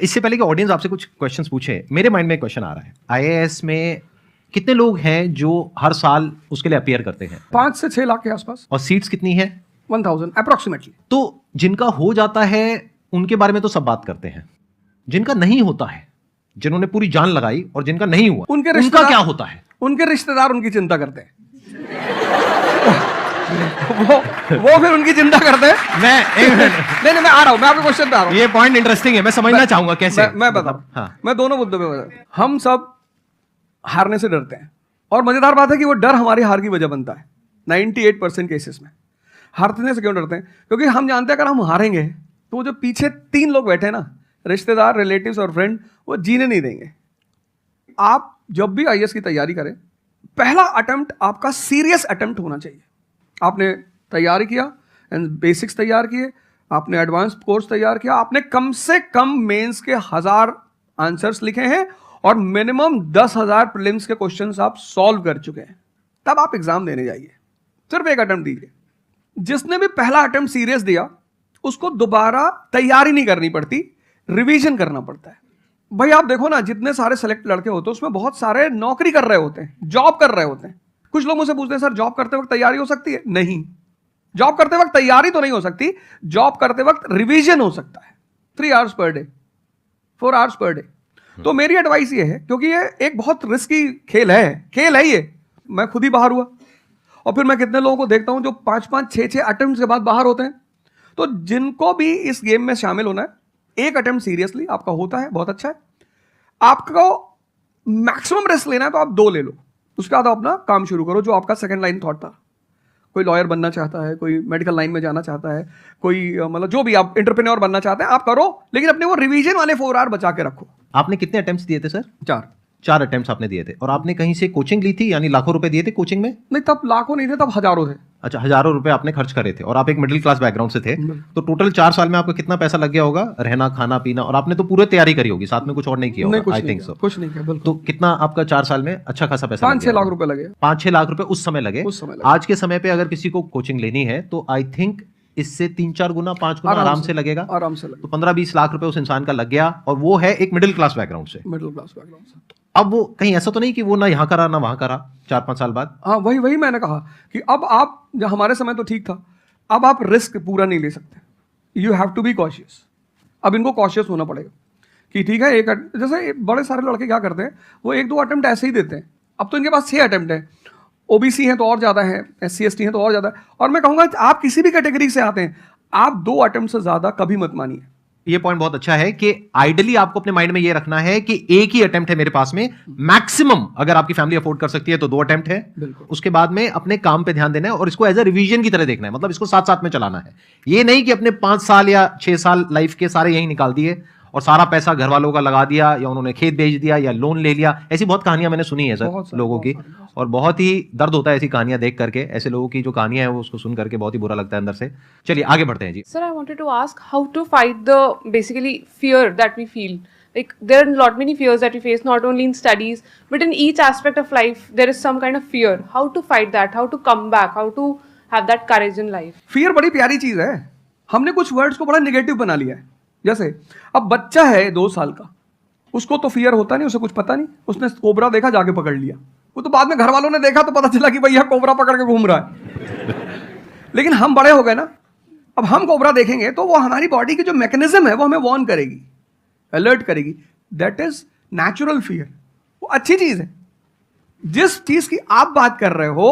इससे पहले कि ऑडियंस आपसे कुछ क्वेश्चंस पूछे, मेरे माइंड में एक क्वेश्चन आ रहा है, आईएएस में कितने लोग हैं जो हर साल उसके लिए अपियर करते हैं? 5 से 6 लाख के आसपास। और सीट्स कितनी है? 1000 अप्रोक्सीमेटली। तो जिनका हो जाता है उनके बारे में तो सब बात करते हैं, जिनका नहीं होता है, जिन्होंने पूरी जान लगाई और जिनका नहीं हुआ, उनका क्या होता है? उनके रिश्तेदार उनकी चिंता करते हैं। वो फिर उनकी चिंता करते हैं। नहीं मैं आ रहा हूं, मैं आपके क्वेश्चन पे आ रहा हूं। ये पॉइंट इंटरेस्टिंग है, मैं समझना चाहूंगा कैसे। मैं बता रहा हूं। हाँ। मैं दोनों मुद्दों पे बता रहा हूं। हम सब हारने से डरते हैं और मजेदार बात है कि वो डर हमारी हार की वजह बनता है। 98% केसेस में हारने से क्यों डरते हैं? क्योंकि हम जानते हैं अगर हम हारेंगे तो वो जो पीछे 3 लोग बैठे हैं ना, रिश्तेदार, रिलेटिव्स और फ्रेंड, वो जीने नहीं देंगे। आप जब भी आईएएस की तैयारी करें, पहला अटेम्प्ट आपका सीरियस अटेम्प्ट होना चाहिए। आपने तैयारी किया एंड बेसिक्स तैयार किए, आपने एडवांस कोर्स तैयार किया, आपने कम से कम मेंस के 1000 आंसर्स लिखे हैं और मिनिमम 10,000 प्रीलिम्स के क्वेश्चंस आप सॉल्व कर चुके हैं, तब आप एग्जाम देने जाइए। सिर्फ एक अटेम्प्ट दीजिए। जिसने भी पहला अटेम्प्ट सीरियस दिया उसको दोबारा तैयारी नहीं करनी पड़ती, रिवीजन करना पड़ता है। भाई आप देखो ना, जितने सारे सेलेक्ट लड़के होते हैं उसमें बहुत सारे नौकरी कर रहे होते हैं, जॉब कर रहे होते हैं। कुछ लोग मुझसे पूछते हैं सर जॉब करते वक्त तैयारी हो सकती है? नहीं, जॉब करते वक्त तैयारी तो नहीं हो सकती, जॉब करते वक्त रिवीजन हो सकता है। 3 hours per day, 4 hours per day. तो मेरी एडवाइस ये है, क्योंकि ये एक बहुत रिस्की खेल है ये। मैं खुद ही बाहर हुआ और फिर मैं कितने लोगों को देखता हूं जो 5-5, 6-6 अटेम्प्ट के बाद बाहर होते हैं। तो जिनको भी इस गेम में शामिल होना है, एक अटेम्प्ट सीरियसली आपका होता है, बहुत अच्छा है। आपको मैक्सिमम रिस्क लेना है तो आप 2 ले लो, उसके बाद अपना काम शुरू करो। जो आपका सेकंड लाइन थॉट था, कोई लॉयर बनना चाहता है, कोई मेडिकल लाइन में जाना चाहता है, कोई मतलब जो भी आप एंटरप्रेन्योर बनना चाहते हैं, आप करो, लेकिन अपने वो रिवीजन वाले 4 आवर बचा के रखो। आपने कितने अटेम्प्ट्स दिए थे सर? 4 अटेम्प्ट्स आपने दिए थे। और आपने कहीं से कोचिंग ली थी, यानी लाखों रुपए दिए थे कोचिंग में? नहीं, तब लाखों नहीं थे, तब हजारों थे। अच्छा, हजारों रुपए आपने खर्च करे थे और आप एक मिडिल क्लास बैकग्राउंड से थे, तो टोटल 4 साल में आपका कितना पैसा लग गया होगा? रहना, खाना, पीना, और आपने तो पूरी तैयारी करी होगी, साथ में कुछ और नहीं किया होगा? I think so. कुछ नहीं किया, बिल्कुल। तो कितना आपका 4 साल में अच्छा खासा पैसा? 5-6 लाख रुपए लगे। 5-6 लाख रुपए उस समय लगे। आज के समय पे अगर किसी को कोचिंग लेनी है तो आई थिंक इससे 3-4 गुना, 5 गुना आराम से लगेगा। आराम से लगेगा। तो 15-20 लाख रुपए उस इंसान का लग गया, और वो है एक मिडिल क्लास बैकग्राउंड से। अब वो कहीं ऐसा तो नहीं कि वो ना यहाँ करा ना वहां करा 4-5 साल बाद? हाँ, वही मैंने कहा कि अब आप, हमारे समय तो ठीक था, अब आप रिस्क पूरा नहीं ले सकते। You have to be cautious. अब इनको कॉशियस होना पड़ेगा कि ठीक है, जैसे बड़े सारे लड़के क्या करते हैं, वो 1-2 अटेम्प्ट ऐसे ही देते हैं। अब तो इनके पास 6 अटेम्प्ट हैं। ओबीसी हैं तो और ज़्यादा है, SC ST हैं तो और ज़्यादा है। और मैं कहूँगा आप किसी भी कैटेगरी से आते हैं, आप 2 अटेम्प्ट से ज़्यादा कभी मत मानिए। ये पॉइंट बहुत अच्छा है कि आइडियली आपको अपने माइंड में ये रखना है कि एक ही अटेम्प्ट है मेरे पास में, मैक्सिमम अगर आपकी फैमिली अफोर्ड कर सकती है तो 2 अटेम्प्ट है। उसके बाद में अपने काम पे ध्यान देना है और इसको एज अ रिवीजन की तरह देखना है, मतलब इसको साथ साथ में चलाना है। ये नहीं कि अपने 5 साल या 6 साल लाइफ के सारे यही निकाल दिए और सारा पैसा घर वालों का लगा दिया, या उन्होंने खेत बेच दिया या लोन ले लिया। ऐसी बहुत कहानियां मैंने सुनी है सर लोगों की, और बहुत ही दर्द होता है ऐसी कहानियां देख करके। ऐसे लोगों की जो कहानियां हैं वो उसको सुन करके बहुत ही बुरा लगता है अंदर से। चलिए आगे बढ़ते हैं जी। Sir, I wanted to ask how to fight the basically fear that we feel. Like there are lot many fears that we face, not only in studies but in each aspect of life. There is some kind of fear. How to fight that? How to come back? How to have that courage in life? Fear बड़ी प्यारी चीज है। हमने कुछ words को बड़ा negative बना लिया है। जैसे अब बच्चा है 2 साल का, उसको तो फियर होता नहीं, उसे कुछ पता नहीं, उसने कोबरा देखा, जाके पकड़ लिया। वो तो बाद में घर वालों ने देखा तो पता चला कि भैया कोबरा पकड़ के घूम रहा है। लेकिन हम बड़े हो गए ना, अब हम कोबरा देखेंगे तो वो हमारी बॉडी की जो मैकेनिज्म है वो हमें वार्न करेगी, अलर्ट करेगी। That is natural fear. वो अच्छी चीज है। जिस चीज की आप बात कर रहे हो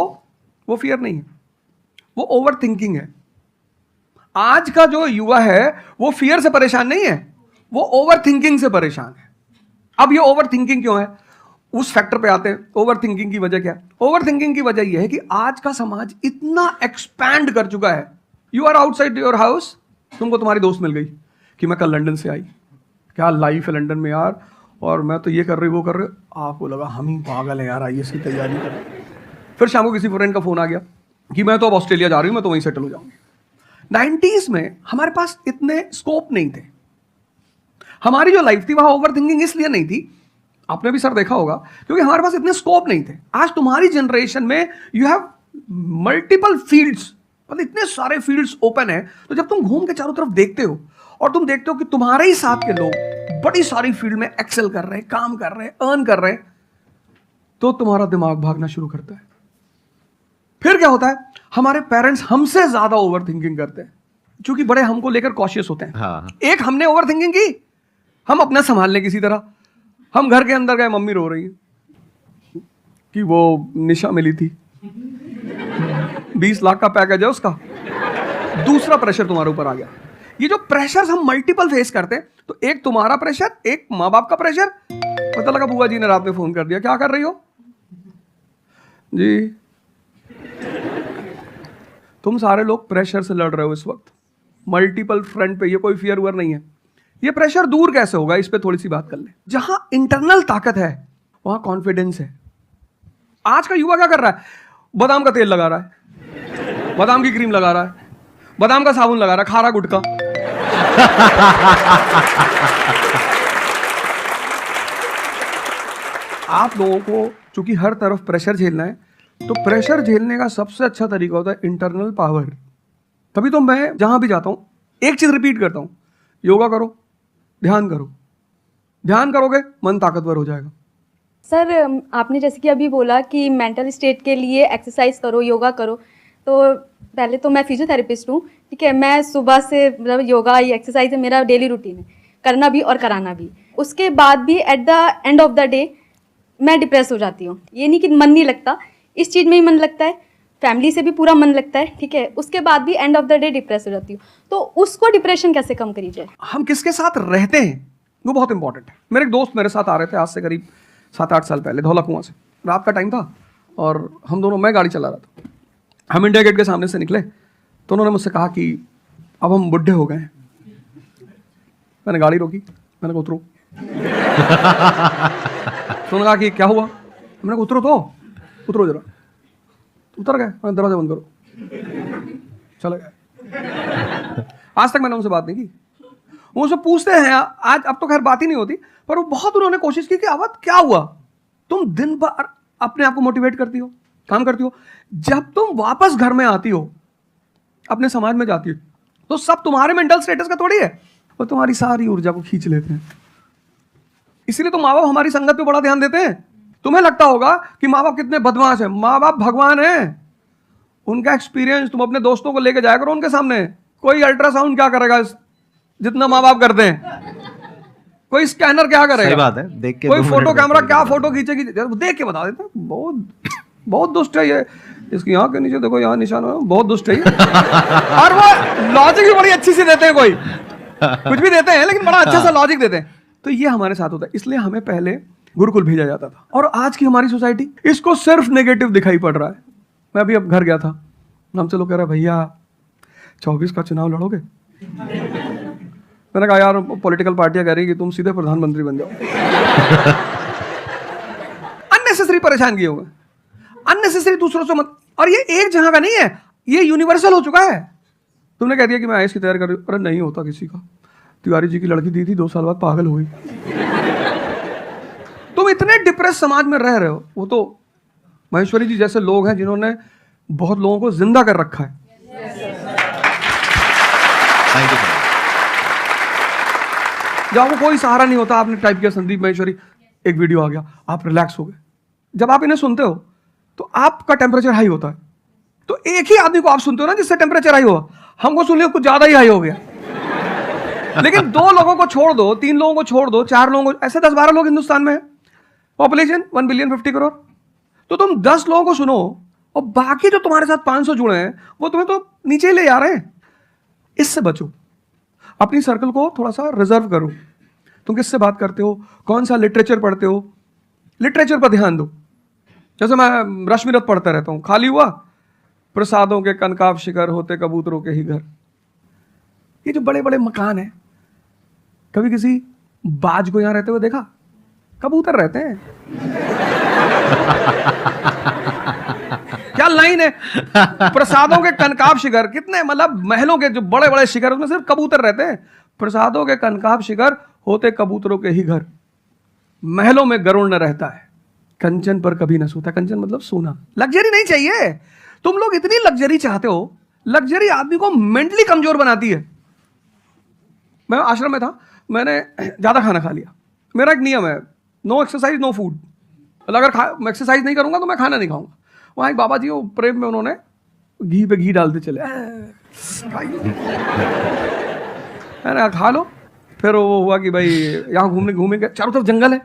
वो फियर नहीं है, वो ओवर थिंकिंग है। आज का जो युवा है वो फियर से परेशान नहीं है, वो ओवर थिंकिंग से परेशान है। अब ये ओवर थिंकिंग क्यों है, उस फैक्टर पे आते हैं। ओवर थिंकिंग की वजह क्या है? ओवर थिंकिंग की वजह यह है कि आज का समाज इतना एक्सपैंड कर चुका है। You are outside your house, तुमको तुम्हारी दोस्त मिल गई कि मैं कल लंदन से आई, क्या लाइफ है लंदन में यार, और मैं तो ये कर रही वो कर रही। आपको लगा हम ही पागल है यार, आईएएस की तैयारी कर। फिर शाम को किसी फ्रेंड का फोन आ गया कि मैं तो अब ऑस्ट्रेलिया जा रही हूँ, मैं तो वहीं सेटल हो जाऊंगी। 90s में हमारे पास इतने स्कोप नहीं थे। हमारी जो लाइफ थी वहां ओवर थिंकिंग इसलिए नहीं थी, आपने भी सर देखा होगा, क्योंकि हमारे पास इतने स्कोप नहीं थे। आज तुम्हारी जनरेशन में यू हैव मल्टीपल फील्ड्स, मतलब इतने सारे फील्ड्स ओपन है। तो जब तुम घूम के चारों तरफ देखते हो और तुम देखते हो कि तुम्हारे ही साथ के लोग बड़ी सारी फील्ड में एक्सेल कर रहे हैं, काम कर रहे हैं, अर्न कर रहे हैं, तो तुम्हारा दिमाग भागना शुरू करता है। फिर क्या होता है, हमारे पेरेंट्स हमसे ज्यादा ओवर थिंकिंग करते हैं, क्योंकि बड़े हमको लेकर कॉशियस होते हैं। हाँ। एक हमने ओवर थिंकिंग की, हम अपना संभाल लें किसी तरह। हम घर के अंदर गए, मम्मी रो रही है कि वो निशा मिली थी, 20 लाख का पैकेज है उसका। दूसरा प्रेशर तुम्हारे ऊपर आ गया। ये जो प्रेशर हम मल्टीपल फेस करते हैं, तो एक तुम्हारा प्रेशर, एक माँ बाप का प्रेशर। पता लगा बुआ जी ने रात में फोन कर दिया, क्या कर रही हो जी? तुम सारे लोग प्रेशर से लड़ रहे हो इस वक्त, मल्टीपल फ्रंट पे। ये कोई फियर उयर नहीं है। ये प्रेशर दूर कैसे होगा, इस पे थोड़ी सी बात कर ले। जहां इंटरनल ताकत है वहां कॉन्फिडेंस है। आज का युवा क्या कर रहा है? बादाम का तेल लगा रहा है, बादाम की क्रीम लगा रहा है, बादाम का साबुन लगा रहा है, खा रहा गुटखा। आप लोगों को चूंकि हर तरफ प्रेशर झेलना है, तो प्रेशर झेलने का सबसे अच्छा तरीका होता है इंटरनल पावर। तभी तो मैं जहां भी जाता हूं एक चीज रिपीट करता हूं, योगा करो, ध्यान करो। ध्यान करोगे मन ताकतवर हो जाएगा। सर, आपने जैसे कि अभी बोला कि मेंटल स्टेट के लिए एक्सरसाइज करो, योगा करो। तो पहले तो मैं फिजियोथेरेपिस्ट हूँ, ठीक है। मैं सुबह से मतलब योगा या एक्सरसाइज मेरा डेली रूटीन है, करना भी और कराना भी। उसके बाद भी at the end of the day मैं डिप्रेस हो जाती हूँ। ये नहीं कि मन नहीं लगता, इस चीज़ में ही मन लगता है, फैमिली से भी पूरा मन लगता है, ठीक है। उसके बाद भी end of the day depress हो जाती हूँ। तो उसको डिप्रेशन कैसे कम करी जाए? हम किसके साथ रहते हैं वो बहुत इंपॉर्टेंट है। मेरे एक दोस्त मेरे साथ आ रहे थे आज से करीब 7-8 साल पहले, धौला कुआं से। रात का टाइम था और हम दोनों, मैं गाड़ी चला रहा था, हम इंडिया गेट के सामने से निकले तो उन्होंने मुझसे कहा कि अब हम बुढ़े हो गए हैं। मैंने गाड़ी रोकी, मैंने कहा उतरो। तो उन्होंने कहा कि क्या हुआ? मैंने कहा उतरो, तो उतरो जरा। उतर गए, मैंने दरवाजा बंद करो, चले गए। आज तक मैंने उनसे बात नहीं की। वो मुझसे पूछते हैं आज, अब तो खैर बात ही नहीं होती, पर वो बहुत उन्होंने कोशिश की कि अवध क्या हुआ? तुम दिन भर अपने आप को मोटिवेट करती हो, काम करती हो, जब तुम वापस घर में आती हो, अपने समाज में जाती हो, तो सब तुम्हारे मेंटल स्टेटस का थोड़ी है, वो तुम्हारी सारी ऊर्जा को खींच लेते हैं। इसीलिए तो माँ बाप हमारी संगत पे बड़ा ध्यान देते हैं। तुम्हें लगता होगा कि माँ बाप कितने बदमाश हैं, माँ बाप भगवान हैं। उनका एक्सपीरियंस तुम अपने दोस्तों को लेके जाया करो उनके सामने। कोई अल्ट्रासाउंड क्या करेगा जितना माँ बाप करते हैं? कोई स्कैनर क्या करेगा? सही बात है, देख के कोई फोटो कैमरा क्या फोटो खींचेगी, देख के बता देते हैं। बहुत दुष्ट है ये, इसकी यहाँ के नीचे देखो, यहाँ निशान है, बहुत दुष्ट है ये। और वो लॉजिक भी बड़ी अच्छी सी देते हैं, कोई कुछ भी देते हैं लेकिन बड़ा अच्छा सा लॉजिक देते हैं। तो ये हमारे साथ होता है। इसलिए हमें पहले गुरुकुल भेजा जाता था, और आज की हमारी सोसाइटी इसको सिर्फ नेगेटिव दिखाई पड़ रहा है। मैं अभी अब घर गया था, हमसे लोग कह रहे भैया 24 का चुनाव लड़ोगे? मैंने कहा यार पॉलिटिकल पार्टियां कह रही कि तुम सीधे प्रधानमंत्री बन जाओ। अननेसेसरी परेशान किए हुए, अननेसेसरी दूसरों से मत। और ये एक जगह का नहीं है, ये यूनिवर्सल हो चुका है। तुमने कह दिया कि मैं आईएएस की तैयारी कर रही हूं, अरे नहीं होता किसी का। तिवारी जी की लड़की दी थी, 2 साल बाद पागल हो गई। तुम इतने डिप्रेस समाज में रह रहे हो। वो तो महेश्वरी जी जैसे लोग हैं जिन्होंने बहुत लोगों को जिंदा कर रखा है। Thank you. जब आपको कोई सहारा नहीं होता, आपने टाइप किया संदीप महेश्वरी, एक वीडियो आ गया, आप रिलैक्स हो गए। जब आप इन्हें सुनते हो तो आपका टेम्परेचर हाई होता है। तो एक ही आदमी को आप सुनते हो ना जिससे टेम्परेचर हाई हुआ, हमको सुन लिया कुछ ज्यादा ही हाई हो गया। लेकिन 2 लोगों को छोड़ दो, 3 लोगों को छोड़ दो, 4 लोगों को, ऐसे 10-12 लोग हिंदुस्तान में है, पॉपुलेशन 1 बिलियन 50 करोड़। तो तुम 10 लोगों को सुनो और बाकी जो तुम्हारे साथ 500 जुड़े हैं वो तुम्हें तो नीचे ही ले जा रहे हैं। इससे बचो, अपनी सर्कल को थोड़ा सा रिजर्व करो। तुम किससे बात करते हो, कौन सा लिटरेचर पढ़ते हो, लिटरेचर पर ध्यान दो। जैसे मैं रश्मिरथ पढ़ता रहता हूं, खाली हुआ प्रसादों के कनकाब शिखर होते कबूतरों के ही घर। ये जो बड़े बड़े मकान हैं, कभी किसी बाज को यहां रहते हुए देखा? कबूतर रहते हैं। क्या लाइन है, प्रसादों के कनकाब शिखर, कितने मतलब महलों के जो बड़े बड़े शिखर, उसमें सिर्फ कबूतर रहते हैं। प्रसादों के कनकाब शिखर होते कबूतरों के ही घर, महलों में गरुड़ न रहता है, कंचन पर कभी न सोता। कंचन मतलब सोना। लग्जरी नहीं चाहिए। तुम लोग इतनी लग्जरी चाहते हो, लग्जरी आदमी को मेंटली कमजोर बनाती है। मैं आश्रम में था, मैंने ज़्यादा खाना खा लिया। मेरा एक नियम है, नो एक्सरसाइज नो फूड। मतलब अगर एक्सरसाइज नहीं करूँगा तो मैं खाना नहीं खाऊंगा। वहाँ एक बाबा जी, वो प्रेम में उन्होंने घी पे घी डालते चले, मैंने खा लो। फिर वो हुआ कि भाई यहाँ घूमेंगे, चारों तरफ जंगल है,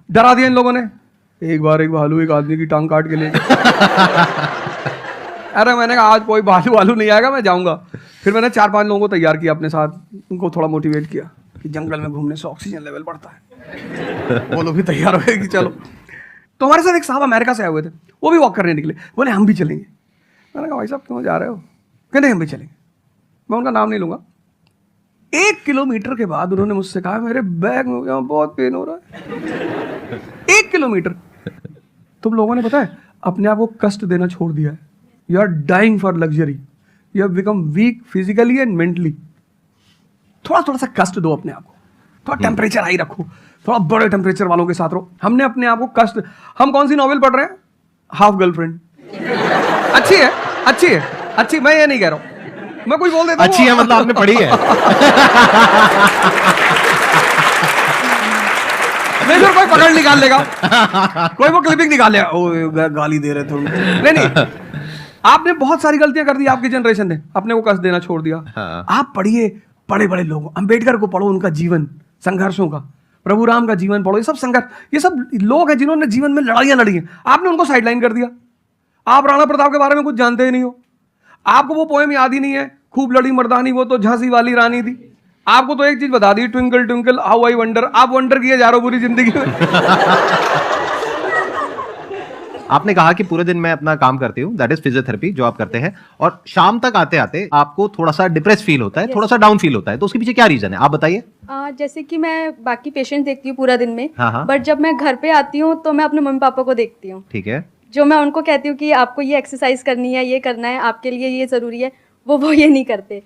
डरा दिया इन लोगों ने। एक बार एक भालू एक आदमी की टांग काट के ले अरे मैंने कहा आज कोई भालू वालू नहीं आएगा, मैं जाऊंगा। फिर मैंने 4-5 लोगों को तैयार किया अपने साथ, उनको थोड़ा मोटिवेट किया कि जंगल में घूमने से ऑक्सीजन लेवल बढ़ता है। वो लोग भी तैयार हो गए कि चलो। तो हमारे साथ एक साहब अमेरिका से आए हुए थे, वो भी वॉक करने निकले, बोले हम भी चलेंगे। मैंने कहा भाई साहब क्यों जा रहे हो? कहते हम भी चलेंगे। मैं उनका नाम नहीं लूंगा। 1 किलोमीटर के बाद उन्होंने मुझसे कहा मेरे बैग में यहाँ बहुत पेन हो रहा है। 1 किलोमीटर। तुम लोगों ने पता है अपने आप को कष्ट देना छोड़ दिया है। You are dying for luxury, you have become weak physically and mentally. थोड़ा थोड़ा सा कष्ट दो अपने आप को, थोड़ा टेम्परेचर हाई रखो, थोड़ा बड़े टेम्परेचर वालों के साथ रहो। हमने अपने आप को कष्ट, हम कौन सी नॉवेल पढ़ रहे हैं? Half girlfriend. अच्छी है, अच्छी है, अच्छी, मैं ये नहीं कह रहा हूं, मैं कुछ बोल देता हूं। अच्छी है मतलब आपने पढ़ी है? नहीं सर, कोई पकड़ निकाल लेगा, कोई वो क्लिपिंग निकाल लेगा, ओ गाली दे रहे थे। नहीं, आपने बहुत सारी गलतियां कर दी, आपकी जनरेशन ने अपने को कष्ट देना छोड़ दिया। हाँ। आप पढ़िए बड़े बड़े लोगों, अंबेडकर को पढ़ो, उनका जीवन संघर्षों का, प्रभु राम का जीवन पढ़ो, ये सब संघर्ष, ये सब लोग हैं जिन्होंने जीवन में लड़ाइयां लड़ी हैं। आपने उनको साइडलाइन कर दिया। आप राणा प्रताप के बारे में कुछ जानते ही नहीं हो, आपको वो पोएम याद ही नहीं है, खूब लड़ी मर्दानी वो तो झांसी वाली रानी थी। आपको तो एक चीज बता दी, twinkle twinkle how I wonder. आप वंडर किए जा रहे हो पूरी जिंदगी में। आपने कहा कि पूरे दिन मैं अपना काम करती हूँ, दैट इज फिजियोथेरेपी जो आप करते हैं, और शाम तक आते आते आपको थोड़ा सा डिप्रेस फील होता है, थोड़ा सा डाउन फील होता है, तो उसके पीछे क्या रीजन है आप बताइए? जैसे कि मैं बाकी पेशेंट देखती हूँ पूरा दिन में, हाँ। बट जब मैं घर पे आती हूँ तो मैं अपने मम्मी पापा को देखती हूँ। ठीक है। जो मैं उनको कहती हूँ कि आपको ये एक्सरसाइज करनी है, ये करना है, आपके लिए ये ज़रूरी है, वो ये नहीं करते।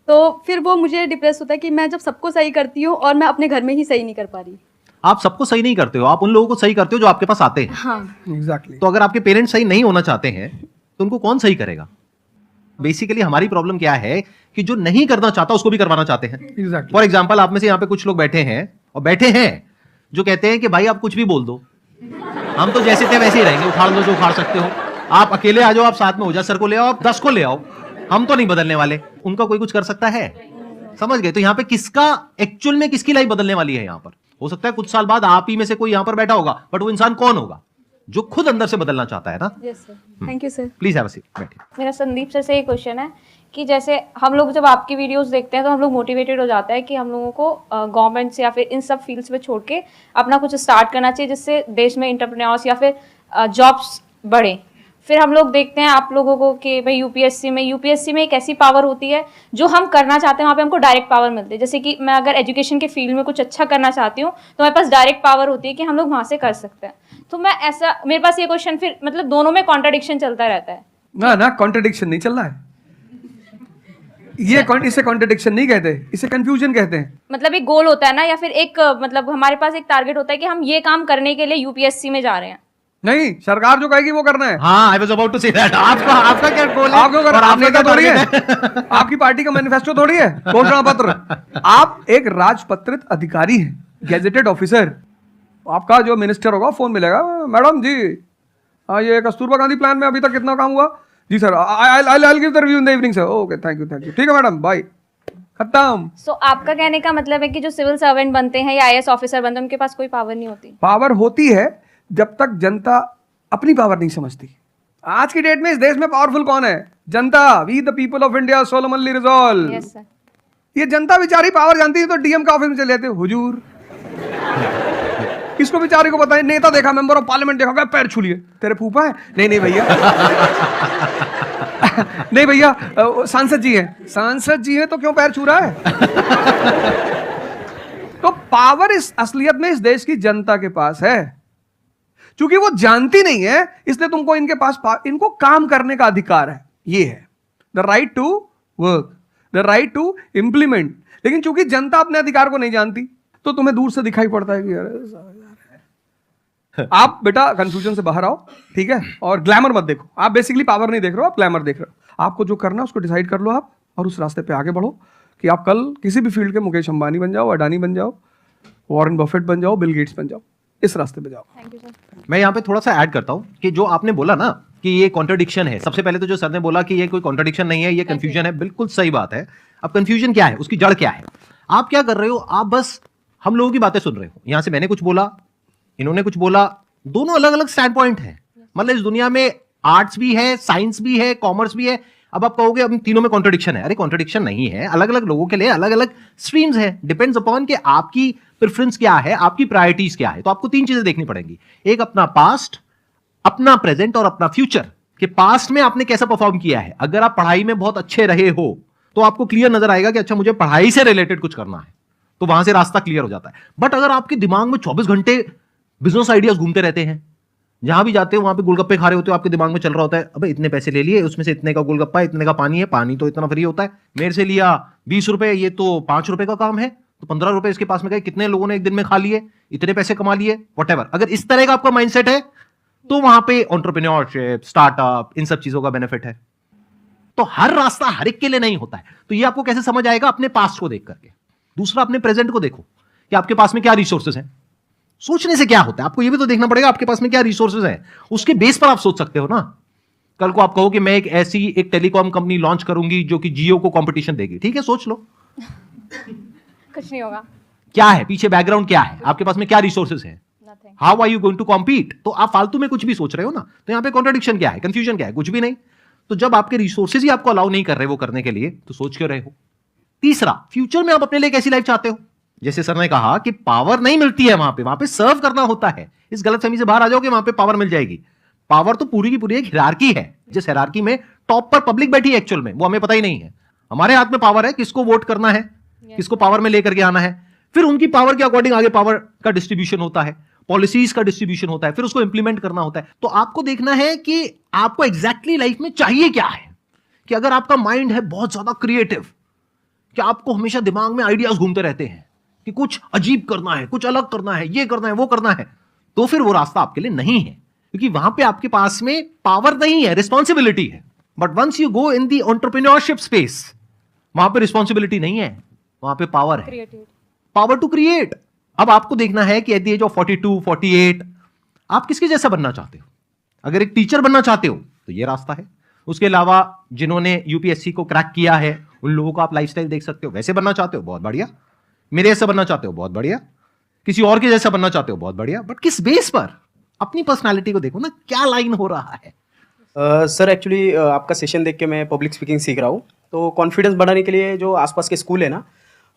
तो फिर वो मुझे डिप्रेस होता है कि मैं जब सबको सही करती हूँ और मैं अपने घर में ही सही नहीं कर पा रही। आप सबको सही नहीं करते हो, आप उन लोगों को सही करते हो जो आपके पास आते हैं। हाँ एग्जैक्टली। तो अगर आपके पेरेंट्स सही नहीं होना चाहते हैं तो उनको कौन सही करेगा? बेसिकली हमारी प्रॉब्लम क्या है कि जो नहीं करना चाहता उसको भी करवाना चाहते हैं। एग्जैक्टली। फॉर एग्जाम्पल आप में से यहाँ पे कुछ लोग बैठे हैं जो कहते हैं कि भाई आप कुछ भी बोल दो, हम तो जैसे थे वैसे ही रहेंगे, उखाड़ लो जो उखाड़ सकते हो, आप अकेले आ जाओ, आप साथ में ओझा सर को ले आओ, आप 10 को ले आओ, हम तो नहीं बदलने वाले। उनका कोई कुछ कर सकता है? समझ गए? तो यहाँ पे किसका एक्चुअल में किसकी लाइफ बदलने वाली है? यहाँ पर हो सकता है कुछ साल बाद आप ही में से कोई यहाँ पर बैठा होगा, बट वो इंसान कौन होगा? जो खुद अंदर से बदलना चाहता है ना। Yes sir, thank you sir. Please have a seat, बैठिए। मेरा संदीप सर से ये क्वेश्चन है कि जैसे हम लोग जब आपकी वीडियोस देखते हैं तो हम लोग मोटिवेटेड हो जाता है कि हम लोगों को गवर्नमेंट से या फिर इन सब फील्ड्स में छोड़ के अपना कुछ स्टार्ट करना चाहिए जिससे देश में एंटरप्रेन्योर्स या फिर जॉब्स बढ़े। फिर हम लोग देखते हैं आप लोगों को कि भाई यूपीएससी में एक ऐसी पावर होती है जो हम करना चाहते हैं वहाँ पे हमको डायरेक्ट पावर मिलती है। जैसे कि मैं अगर एजुकेशन के फील्ड में कुछ अच्छा करना चाहती हूँ तो मेरे पास डायरेक्ट पावर होती है कि हम लोग वहाँ से कर सकते हैं। तो मैं ऐसा, मेरे पास ये क्वेश्चन फिर मतलब दोनों में कॉन्ट्रडिक्शन चलता रहता है। ना कॉन्ट्रडिक्शन नहीं चल रहा है ये इसे कॉन्ट्रडिक्शन नहीं कहते, इसे कंफ्यूजन कहते हैं। मतलब एक गोल होता है ना, या फिर एक मतलब हमारे पास एक टारगेट होता है कि हम ये काम करने के लिए यूपीएससी में जा रहे हैं। नहीं, सरकार जो कहेगी वो करना है। हाँ, I was about to say that. आपका क्या गोल है? आप क्यों कर रहे हैं? आप नेता थोड़ी है, आपकी पार्टी का मैनिफेस्टो थोड़ी है, घोषणा पत्र। आप एक राजपत्रित अधिकारी हैं, गेजेटेड ऑफिसर। आपका जो मिनिस्टर होगा फोन मिलेगा, मैडम जी ये कस्तूरबा गांधी प्लान में अभी तक कितना काम हुआ? जी sir, I give the review in the evening sir. Okay, thank you. ठीक है मैडम, बाय, खत्म। सो आपका कहने का मतलब है कि जो सिविल सर्वेंट बनते हैं या आईएएस ऑफिसर बनते हैं उनके पास कोई पावर नहीं होती? पावर होती है जब तक जनता अपनी पावर नहीं समझती। आज की डेट में इस देश में पावरफुल कौन है? जनता। We the people of India solemnly resolve. Yes sir. ये जनता बेचारी पावर जानती है तो डीएम का ऑफिस में चले जाते हैं, हुजूर। किसको बेचारे को बताएं? नेता देखा, मेंबर ऑफ पार्लियामेंट देखा, पैर छू लिए, तेरे फूफा है? नहीं भैया। नहीं भैया, सांसद जी है। सांसद जी है तो क्यों पैर छू रहा है? तो पावर इस असलियत में इस देश की जनता के पास है। क्योंकि वो जानती नहीं है, इसलिए तुमको इनके पास इनको काम करने का अधिकार है। ये है the right to work, the right to implement. लेकिन चूंकि जनता अपने अधिकार को नहीं जानती तो तुम्हें दूर से दिखाई पड़ता है कि यार आप बेटा कंफ्यूजन से बाहर आओ, ठीक है? और ग्लैमर मत देखो। आप बेसिकली पावर नहीं देख रहे हो, आप ग्लैमर देख रहे हो। आपको जो करना है उसको डिसाइड कर लो आप, और उस रास्ते पे आगे बढ़ो। कि आप कल किसी भी फील्ड के मुकेश अंबानी बन जाओ, अडानी बन जाओ, वॉरेन बफेट बन जाओ, बिल गेट्स बन जाओ, इस रास्ते पे जाओ। Thank you sir. मैं यहाँ पे थोड़ा सा ऐड करता हूँ कि जो आपने बोला ना कि ये कॉन्ट्रडिक्शन है, सबसे पहले तो जो सर ने बोला कि ये कोई कॉन्ट्रडिक्शन नहीं है, ये कंफ्यूजन है, बिल्कुल सही बात है। अब कंफ्यूजन क्या है, उसकी जड़ क्या है? आप क्या कर रहे हो, आप बस हम लोगों की बातें सुन रहे हो। यहां से मैंने कुछ बोला, इन्होंने कुछ बोला, दोनों अलग अलग स्टैंड पॉइंट है। मतलब इस दुनिया में आर्ट्स भी है, साइंस भी है, कॉमर्स भी है। अब आप कहोगे अब तीनों में कॉन्ट्रडिक्शन है, अरे कॉन्ट्रडिक्शन नहीं है, अलग अलग लोगों के लिए अलग अलग स्ट्रीम्स है, डिपेंड्स अपॉन कि आपकी प्रेफरेंस क्या है, आपकी प्रायोरिटीज क्या है। तो आपको 3 चीजें देखनी पड़ेंगी, एक अपना पास्ट, अपना प्रेजेंट और अपना फ्यूचर। कि पास्ट में आपने कैसा परफॉर्म किया है। अगर आप पढ़ाई में बहुत अच्छे रहे हो तो आपको क्लियर नजर आएगा कि अच्छा मुझे पढ़ाई से रिलेटेड कुछ करना है, तो वहां से रास्ता क्लियर हो जाता है। बट अगर आपके दिमाग में 24 घंटे बिजनेस आइडियाज घूमते रहते हैं, जहां भी जाते हो वहां पे गोलगप्पे खा रहे होते हो, आपके दिमाग में चल रहा होता है अबे इतने पैसे ले लिए, उसमें से इतने का गोलगप्पा, इतने का पानी है, पानी तो इतना फ्री होता है, मेरे से लिया 20 रुपए, ये तो 5 रुपए का काम है, तो 15 रुपए इसके पास में गए, कितने लोगों ने एक दिन में खा लिए, इतने पैसे कमा लिए, व्हाटएवर। अगर इस तरह का आपका माइंडसेट है तो वहां पे एंटरप्रेन्योरशिप, स्टार्टअप, इन सब चीजों का बेनिफिट है। तो हर रास्ता हर एक के लिए नहीं होता है। तो ये आपको कैसे समझ आएगा? अपने पास्ट को देख करके। दूसरा, अपने प्रेजेंट को देखो कि आपके पास में क्या रिसोर्सेज हैं। सोचने से क्या होता है, आपको ये भी तो देखना पड़ेगा आपके पास में क्या रिसोर्सेज हैं, उसके बेस पर आप सोच सकते हो ना। कल को आप कहो कि मैं एक टेलीकॉम कंपनी लॉन्च करूंगी जो कि जियो को कंपटीशन देगी, ठीक है, सोच लो कुछ नहीं होगा। क्या है पीछे, बैकग्राउंड क्या है, आपके पास में क्या रिसोर्सेज हैं, nothing. How are you going to compete. तो आप फालतू में कुछ भी सोच रहे हो ना। तो यहां पे कॉन्ट्रडिक्शन क्या है, कंफ्यूजन क्या है? कुछ भी नहीं। तो जब आपके रिसोर्सेज ही आपको अलाउ नहीं कर रहे वो करने के लिए, तो सोच क्यों रहे हो? तीसरा, फ्यूचर में आप अपने लिए कैसी लाइफ चाहते हो? जैसे सर ने कहा कि पावर नहीं मिलती है वहां पे सर्व करना होता है। इस गलतफहमी से बाहर आ जाओ कि वहां पे पावर मिल जाएगी। पावर तो पूरी की पूरी एक हिरार्की है, जिस हिरार्की में टॉप पर पब्लिक बैठी है एक्चुअल में, वो हमें पता ही नहीं है। हमारे हाथ में पावर है, किसको वोट करना है, किसको पावर में लेकर के आना है, फिर उनकी पावर के अकॉर्डिंग आगे पावर का डिस्ट्रीब्यूशन होता है, पॉलिसीज का डिस्ट्रीब्यूशन होता है, फिर उसको इंप्लीमेंट करना होता है। तो आपको देखना है कि आपको एग्जैक्टली लाइफ में चाहिए क्या है। कि अगर आपका माइंड है बहुत ज्यादा क्रिएटिव, कि आपको हमेशा दिमाग में आइडियाज घूमते रहते हैं कि कुछ अजीब करना है, कुछ अलग करना है, ये करना है, वो करना है, तो फिर वो रास्ता आपके लिए नहीं है, क्योंकि वहां पे आपके पास में पावर नहीं है, रिस्पॉन्सिबिलिटी है। But once you go in the entrepreneurship space, वहां पे रिस्पॉन्सिबिलिटी नहीं है, वहां पे पावर है, क्रिएटिविटी। Power to create. अब आपको देखना है कि एट द एज ऑफ 42, 48 आप किसके जैसा बनना चाहते हो। अगर एक टीचर बनना चाहते हो तो ये रास्ता है। उसके अलावा जिन्होंने यूपीएससी को क्रैक किया है उन लोगों को आप लाइफस्टाइल देख सकते हो। वैसे बनना चाहते हो, बहुत बढ़िया। मेरे जैसा बनना चाहते हो, बहुत बढ़िया। किसी और के जैसा बनना चाहते हो, बहुत बढ़िया। बट किस बेस पर? अपनी पर्सनालिटी को देखो ना, क्या लाइन हो रहा है। सर एक्चुअली आपका सेशन देख के मैं पब्लिक स्पीकिंग सीख रहा हूँ। तो कॉन्फिडेंस बढ़ाने के लिए जो आसपास के स्कूल है ना,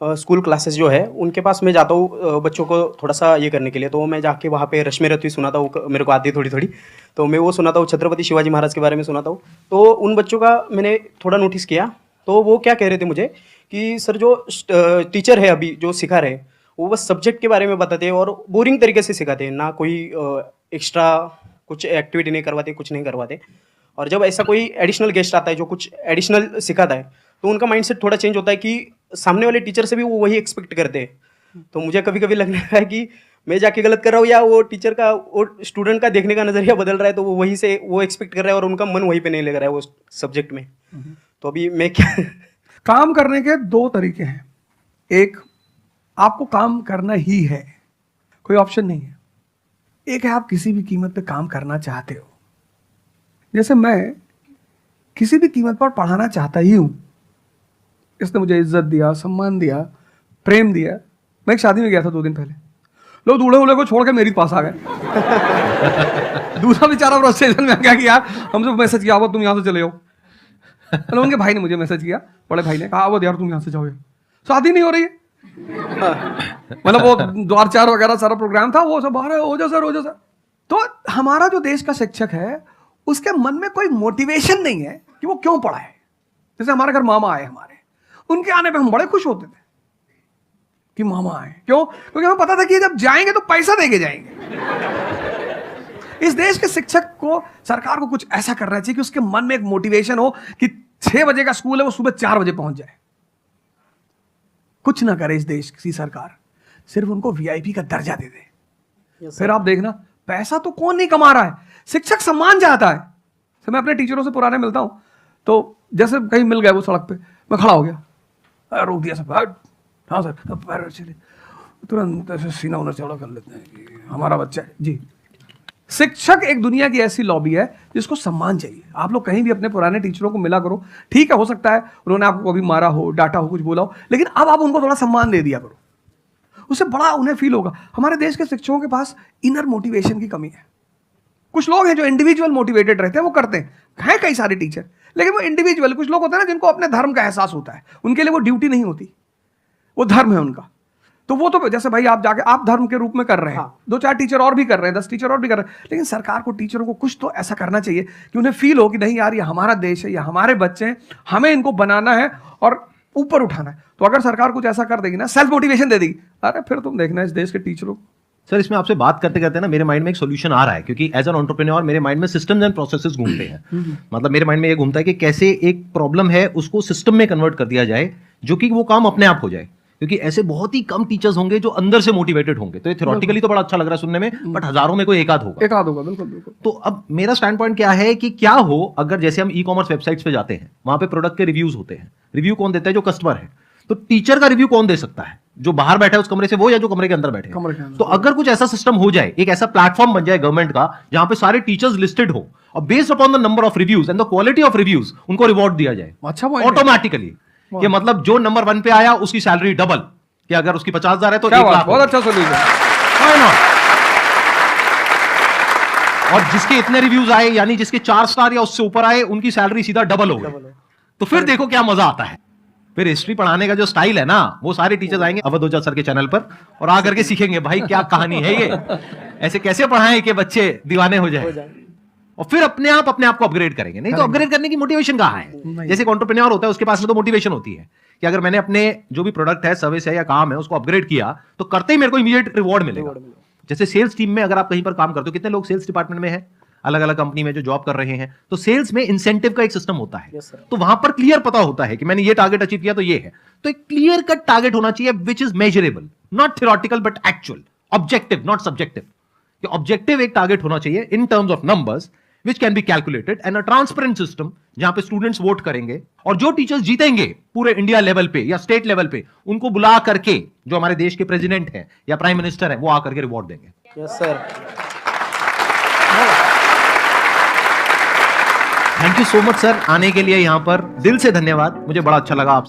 स्कूल क्लासेस जो है उनके पास मैं जाता हूँ बच्चों को थोड़ा सा ये करने के लिए। तो मैं जाके वहाँ पे रश्मि रत्वी सुनाता हूँ, मेरे को आती है थोड़ी थोड़ी, तो मैं वो सुनाता हूँ। छत्रपति शिवाजी महाराज के बारे में सुनाता हूँ। तो उन बच्चों का मैंने थोड़ा नोटिस किया, तो वो क्या कह रहे थे मुझे कि सर जो टीचर है अभी जो सिखा रहे हैं वो बस सब्जेक्ट के बारे में बताते हैं और बोरिंग तरीके से सिखाते हैं, ना कोई एक्स्ट्रा कुछ एक्टिविटी नहीं करवाते, कुछ नहीं करवाते। और जब ऐसा कोई एडिशनल गेस्ट आता है जो कुछ एडिशनल सिखाता है तो उनका माइंडसेट थोड़ा चेंज होता है कि सामने वाले टीचर से भी वो वही एक्सपेक्ट करते हैं। तो मुझे कभी कभी लगने लगा है कि मैं जाके गलत कर रहा हूँ या वो टीचर का, वो स्टूडेंट का देखने का नज़रिया बदल रहा है, तो वो वहीं से वो एक्सपेक्ट कर रहा है और उनका मन वहीं पे नहीं लग रहा है वो सब्जेक्ट में। तो अभी मैं क्या काम करने के 2 तरीके हैं। एक, आपको काम करना ही है, कोई ऑप्शन नहीं है। एक है आप किसी भी कीमत पे काम करना चाहते हो। जैसे मैं किसी भी कीमत पर पढ़ाना चाहता ही हूँ। इसने मुझे इज्जत दिया, सम्मान दिया, प्रेम दिया। मैं एक शादी में गया था 2 दिन पहले, लोग दूल्हे उल्हे को छोड़ के मेरे पास आ गए। दूसरा बेचारा फ्रस्ट्रेशन में आ गया कि यार हमसे मैसेज किया, वो तुम यहाँ से चले जाओ। मतलब उनके भाई ने मुझे मैसेज किया, बड़े भाई ने कहा वो यार तुम यहाँ से जाओगे, शादी नहीं हो रही है। मतलब वो द्वार 4 वगैरह सारा प्रोग्राम था, वो सब बाहर हो जा सर, हो जा सर। तो हमारा जो देश का शिक्षक है उसके मन में कोई मोटिवेशन नहीं है कि वो क्यों पढ़ाए। जैसे हमारे घर मामा आए, हमारे उनके आने पे हम बड़े खुश होते थे कि मामा आए। क्यों? क्योंकि हमें पता था कि जब जाएंगे तो पैसा देके जाएंगे। इस देश के शिक्षक को, सरकार को कुछ ऐसा करना चाहिए कि उसके मन में एक मोटिवेशन हो कि 6 बजे का स्कूल है, वो सुबह 4 बजे पहुंच जाए। कुछ ना करे इस देश की सरकार, सिर्फ उनको वीआईपी का दर्जा दे दे। फिर आप देखना, पैसा तो कौन नहीं कमा रहा है, शिक्षक सम्मान चाहता है। तो मैं अपने टीचरों से पुराने मिलता हूं, तो जैसे कहीं मिल गए वो सड़क पे, मैं खड़ा हो गया, रोक दिया सब, हट, हाँ सर, अब पैर चले, तुरंत ऐसे सीना उधर चौड़ा कर लेते हैं कि हमारा बच्चा है जी। शिक्षक एक दुनिया की ऐसी लॉबी है जिसको सम्मान चाहिए। आप लोग कहीं भी अपने पुराने टीचरों को मिला करो, ठीक है, हो सकता है उन्होंने आपको कभी मारा हो, डांटा हो, कुछ बोला हो, लेकिन अब आप उनको थोड़ा सम्मान दे दिया करो, उससे बड़ा उन्हें फील होगा। हमारे देश के शिक्षकों के पास इनर मोटिवेशन की कमी है। कुछ लोग हैं जो इंडिविजुअल मोटिवेटेड रहते हैं, वो करते हैं कई सारे टीचर, लेकिन वो इंडिविजुअल, कुछ लोग होते हैं ना जिनको अपने धर्म का एहसास होता है, उनके लिए वो ड्यूटी नहीं होती, वो धर्म है उनका। तो वो तो जैसे भाई आप जाके आप धर्म के रूप में कर रहे हैं, हाँ। 2-4 टीचर और भी कर रहे हैं, 10 टीचर और भी कर रहे हैं, लेकिन सरकार को टीचरों को कुछ तो ऐसा करना चाहिए कि उन्हें फील हो कि नहीं यार ये हमारा देश है, ये हमारे बच्चे हैं, हमें इनको बनाना है और ऊपर उठाना है। तो अगर सरकार कुछ ऐसा कर देगी ना, सेल्फ मोटिवेशन दे देगी, अरे फिर तुम देखना इस देश के टीचरों को। सर इसमें आपसे बात करते करते ना मेरे माइंड में एक सॉल्यूशन आ रहा है, क्योंकि एज एन एंटरप्रेन्योर मेरे माइंड में सिस्टम्स एंड प्रोसेसेस घूमते हैं। मतलब मेरे माइंड में ये घूमता है कि कैसे एक प्रॉब्लम है उसको सिस्टम में कन्वर्ट कर दिया जाए, जो कि वो काम अपने आप हो जाए, क्योंकि ऐसे बहुत ही कम टीचर्स होंगे जो अंदर से मोटिवेटेड होंगे। तो ये थ्योरेटिकली तो बड़ा अच्छा लग रहा है सुनने में, बट हजारों में कोई एक आध होगा। एक आध होगा, बिल्कुल बिल्कुल। तो अब मेरा स्टैंड पॉइंट क्या है कि क्या हो अगर जैसे हम ई कॉमर्स वेबसाइट्स पे जाते हैं, वहां पे प्रोडक्ट के रिव्यूज होते हैं, रिव्यू कौन देता है? जो कस्टमर है। तो टीचर का रिव्यू कौन दे सकता है? जो बाहर बैठा है उस कमरे से, वो, या जो कमरे के अंदर बैठे हैं? तो अगर कुछ ऐसा सिस्टम हो जाए, एक ऐसा प्लेटफॉर्म बन जाए गवर्नमेंट का जहां पे सारे टीचर्स लिस्टेड हो और based upon the number of reviews and the quality of reviews उनको रिवॉर्ड दिया जाए अच्छा point है। ऑटोमेटिकली, कि मतलब जो नंबर 1 पे आया उसकी सैलरी डबल, कि अगर उसकी 50,000 है तो 1 लाख। बहुत अच्छा सोल्यूशन। Why not? और जिसके इतने रिव्यूज आए, यानी जिसके 4 स्टार या उससे ऊपर आए, उनकी सैलरी सीधा डबल हो गई। तो फिर देखो क्या मजा आता है। फिर हिस्ट्री पढ़ाने का जो स्टाइल है ना, वो सारे टीचर्स आएंगे अवध ओझा सर के चैनल पर और आकर के सीखेंगे भाई क्या कहानी है ये, ऐसे कैसे पढ़ाएं कि बच्चे दीवाने हो जाए, और फिर अपने आप को अपग्रेड करेंगे। नहीं तो अपग्रेड करने की मोटिवेशन कहाँ है? जैसे एंटरप्रेन्योर होता है उसके पास में तो मोटिवेशन होती है कि अगर मैंने अपने जो भी प्रोडक्ट है, सर्विस है या काम है, उसको अपग्रेड किया तो करते ही मेरे को इमीडिएट रिवॉर्ड मिलेगा। जैसे सेल्स टीम में अगर आप कहीं पर काम करते हो, कितने लोग सेल्स डिपार्टमेंट में है, अलग अलग कंपनी में जो जॉब कर रहे हैं, तो सेल्स में इंसेंटिव का एक सिस्टम होता है। तो वहां पर क्लियर पता होता है कि मैंने ये टारगेट अचीव किया तो ये है। तो एक क्लियर कट टारगेट होना चाहिए which is measurable, not theoretical but actual, objective not subjective. Objective एक टारगेट होना चाहिए in terms of numbers which can be calculated and a transparent system जहां पे स्टूडेंट्स वोट करेंगे और जो टीचर्स जीतेंगे पूरे इंडिया लेवल पे या स्टेट लेवल पे, उनको बुला करके जो हमारे देश के प्रेसिडेंट हैं या प्राइम मिनिस्टर हैं, वो आकर के रिवॉर्ड देंगे। Yes sir. Thank you so much sir, आने के लिए यहां पर दिल से धन्यवाद। मुझे बड़ा अच्छा लगा आपसे